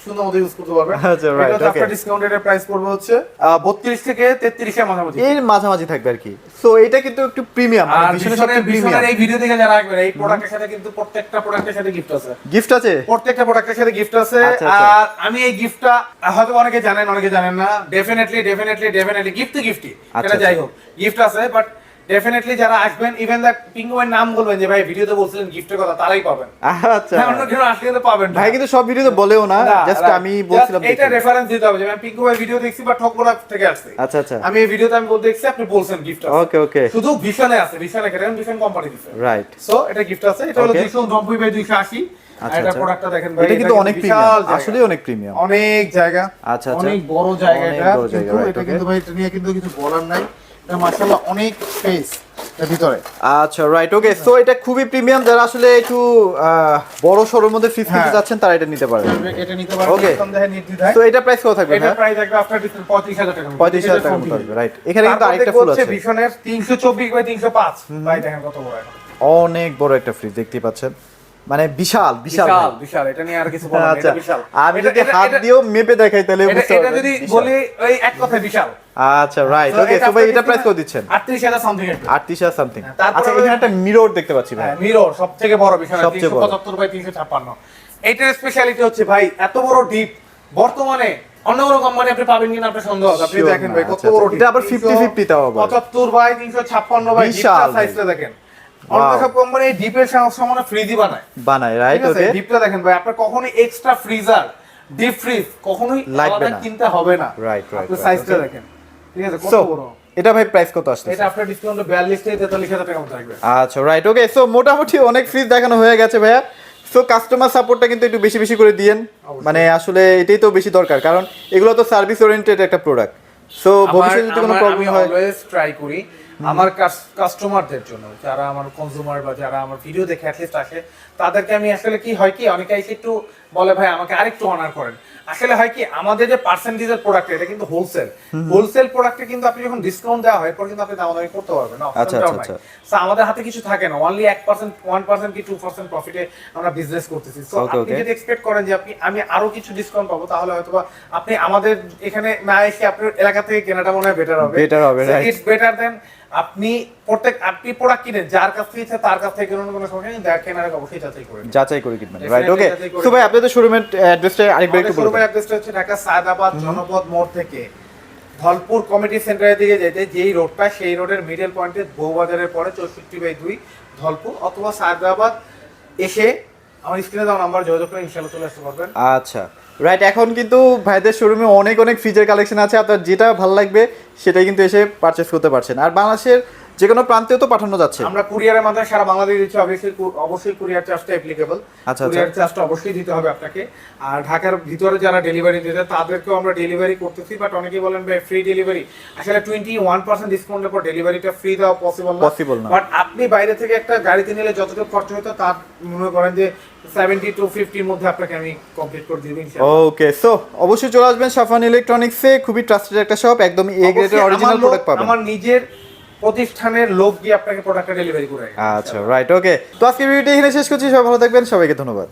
সুন্দর মতো ইউজ করতে পারবেন। আচ্ছা, রাইট, ওকে। আফটার ডিসকাউন্ট এর প্রাইস পড়বে হচ্ছে 32 থেকে 33 এর মাঝামাঝি, এর মাঝামাঝি থাকবে আর কি। সো এটা কিন্তু একটু প্রিমিয়াম, আর ভিশনের সাথে প্রিমিয়াম। এই ভিডিও থেকে যারা আসবে এই প্রোডাক্টের সাথে কিন্তু প্রত্যেকটা প্রোডাক্টের সাথে গিফট আছে। গিফট আছে, প্রত্যেকটা প্রোডাক্টের সাথে গিফট আছে। আর আমি এই গিফটটা হয়তো অনেকে জানেন, অনেকে জানেন না। ডেফিনেটলি গিফটই এটা যাই হোক, গিফট আছে। বাট ডেফিনেটলি যারা আসবেন, ইভেন দ্য পিঙ্গুয়ের নাম বলবেন যে ভাই ভিডিওতে বলছিলেন গিফটের কথা, তারাই পাবেন। আচ্ছা, অন্য কেউ আসলে তো পাবেন ভাই, কিন্তু সব ভিডিওতে বলেও না, জাস্ট আমি বলছিলাম এটা রেফারেন্স দিতে হবে যে আমি পিঙ্গুয়ের ভিডিও দেখছি বা ঠকবরা থেকে আসছে। আচ্ছা আচ্ছা, আমি এই ভিডিওতে আমি বলতে দেখছি, আপনি বলছেন গিফট আছে। ওকে ওকে, শুধু ভিশনে আছে, ভিশনে কেন ভিশন কোম্পানি দিছে, রাইট। সো এটা গিফট আছে। এটা হলো 290 বাই 280। আচ্ছা, এটা প্রোডাক্টটা দেখেন ভাই, এটা কিন্তু অনেক প্রিমিয়াম, আসলে অনেক প্রিমিয়াম, অনেক জায়গা। আচ্ছা আচ্ছা, অনেক বড় জায়গা। এটা বড় জায়গা, কিন্তু এটা কিন্তু ভাই এটা নিয়ে কিন্তু কিছু বলার নাই। এটা মাশাআল্লাহ অনেক স্পেস এর ভিতরে। আচ্ছা রাইট ওকে, সো এটা খুবই প্রিমিয়াম, যারা আসলে একটু বড় সরোর মধ্যে ফ্রিজ কিনতে যাচ্ছেন তারা এটা নিতে পারবেন। এটা নিতে পারবেন ওকে, সন্দেহে নির্দ্বিধায়। তো এটা প্রাইস কত থাকবে? এটা প্রাইস থাকবে আফটার ডিসকাউন্ট 35000 টাকা। 35000 টাকা মতো থাকবে রাইট। এখানে কিন্তু আরেকটা ফুল আছে ভিশনের 324 বাই 305 ভাই দেখেন কত বড় এখন। অনেক বড় একটা ফ্রিজ দেখতে পাচ্ছেন, মানে বিশাল বিশাল বিশাল বিশাল, এটা নিয়ে আর কিছু বলার নেই, এটা বিশাল। আমি যদি হাত দিয়েও মেপে দেখাই তাহলে বুঝতে এটা পারবেন যদি বলি ওই এক কথায় বিশাল। আচ্ছা রাইট ওকে, তো ভাই এটা প্রাইস কত দিচ্ছেন? 38000 সামথিং। 38000 সামথিং। আচ্ছা এখানে একটা মিরর দেখতে পাচ্ছি ভাই। হ্যাঁ মিরর সবথেকে বড় বিষয়, সবচেয়ে বড়। 375 বাই 356। এইটার স্পেশালিটি হচ্ছে ভাই এত বড় ডিপ বর্তমানে অন্য কোনো কোম্পানি আপনি পাবেন কিনা আপনার সন্দেহ আছে। আপনি দেখেন ভাই কত বড় ডিপ। এটা আবার 50-50 তাও আবার 75 বাই 356 বাই ডিপটা সাইজটা দেখেন। অন্য সব কোম্পানি ডিপের সমান ফ্রিজই বানায় রাইট ওকে। ডিপটা দেখেন ভাই, আপনার কখনোই এক্সট্রা ফ্রিজার ডিপ ফ্রিজ কখনোই আলাদা কিনতে হবে না। রাইট রাইট, আপনি সাইজটা দেখেন, ঠিক আছে কত বড়। এটা ভাই প্রাইস কত আসছে? এটা আপনার ডিসকাউন্টে 42 থেকে 43000 টাকা মতো থাকবে। আচ্ছা রাইট ওকে, সো মোটামুটি অনেক ফ্রিজ দেখানো হয়ে গেছে ভাইয়া। সো কাস্টমার সাপোর্টটা কিন্তু একটু বেশি বেশি করে দিয়েন, মানে আসলে এটাই তো বেশি দরকার, কারণ এগুলো তো সার্ভিস ওরিয়েন্টেড একটা প্রোডাক্ট। সো ভবিষ্যতে যদি কোনো প্রবলেম হয়, অলওয়েজ ট্রাই করি আমার কাস্টমারদের জন্য, যারা আমার কনজিউমার বা যারা আমার ভিডিও দেখে অ্যাটলিস্ট আসে, তাদেরকে আমি আসলে কি হয় কি অনেকে এসে একটু বলে ভাই আমাকে আরেকটু অনার করেন। আসলে হয় কি আমাদের যে পার্সেন্টেজের প্রোডাক্ট এটা কিন্তু হোলসেল প্রোডাক্টে কিন্তু আপনি যখন ডিসকাউন্ট দেওয়া হয় এরপর কিন্তু আপনি দামাদামি করতে পারবেন না। আচ্ছা আচ্ছা, সো আমাদের হাতে কিছু থাকে না, অনলি 1% কি 2% প্রফিটে আমরা বিজনেস করতেছি। সো আপনি যদি এক্সপেক্ট করেন যে আমি আরো কিছু ডিসকাউন্ট পাবো, তাহলে হয়তোবা আপনি আমাদের এখানে না এসে আপনার এলাকা থেকে কেনাটা মনে হয় বেটার হবে। ইটস বেটার দেন আপনি প্রোডাক্ট কিনেন যার কাছ থেকে ইচ্ছা তার কাছ থেকে কিনুন, কোনো সমস্যা নেই। কেনার আগে অবশ্যই যাচাই করে কিনবেন। রাইট ওকে, সো ভাই আপনাদের শোরুমের অ্যাড্রেসটা আরেকবার একটু বলুন। শোরুমের অ্যাড্রেসটা হচ্ছে ঢাকা সায়দাবাদ জনপদ মোড় থেকে ধলপুর কমিটি সেন্টারের দিকে যেতে যেই রোডটা, সেই রোডের মিডল পয়েন্টে বউবাজারের পরে 64/2 ধলপুর, অথবা সায়দাবাদ এসে আমার স্ক্রিনে দেওয়া নাম্বার যোগাযোগ করে ইনশাআল্লাহ চলে আসতে পারবেন। আচ্ছা রাইট, এখন কিন্তু ভাইদের শোরুমে অনেক অনেক ফ্রিজের কালেকশন আছে, আপনার যেটা ভালো লাগবে সেটাই কিন্তু এসে পারচেজ করতে পারছেন। আর বাংলাদেশের যে কোনো প্রান্তেও তো পাঠানো যাচ্ছে। আমরা কুরিয়ারের মাধ্যমে সারা বাংলাদেশে দিচ্ছি, অবশ্যই কুরিয়ার চার্জটা অ্যাপ্লিকেবল। আচ্ছা কুরিয়ার চার্জটা অবশ্যই দিতে হবে আপনাকে। আর ঢাকার ভিতরে যারা ডেলিভারি দিতে তাদেরকেও আমরা ডেলিভারি করতেছি, বাট অনেকেই বলেন ভাই ফ্রি ডেলিভারি। আসলে 21% ডিসকাউন্টের পর ডেলিভারিটা ফ্রি দেওয়া পসিবল না। বাট আপনি বাইরে থেকে একটা গাড়িতে নিলে যতটুকু খরচ হতো তার মনে করেন যে 70 to 50 এর মধ্যে আপনাকে আমি কমপ্লিট করে দিব ইনশাআল্লাহ। ওকে, সো অবশ্যই চলে আসবেন সাফান ইলেকট্রনিক্সে, খুবই ট্রাস্টেড একটা শপ, একদম এ গ্রেডের অরিজিনাল প্রোডাক্ট পাবেন। আমার নিজের প্রতিষ্ঠানের লোক গিয়ে আপনাকে প্রোডাক্টটা ডেলিভারি করে। আচ্ছা রাইট ওকে, তো আজকে ভিডিওটি এখানে শেষ করছি। সবাই ভালো থাকবেন, সবাইকে ধন্যবাদ।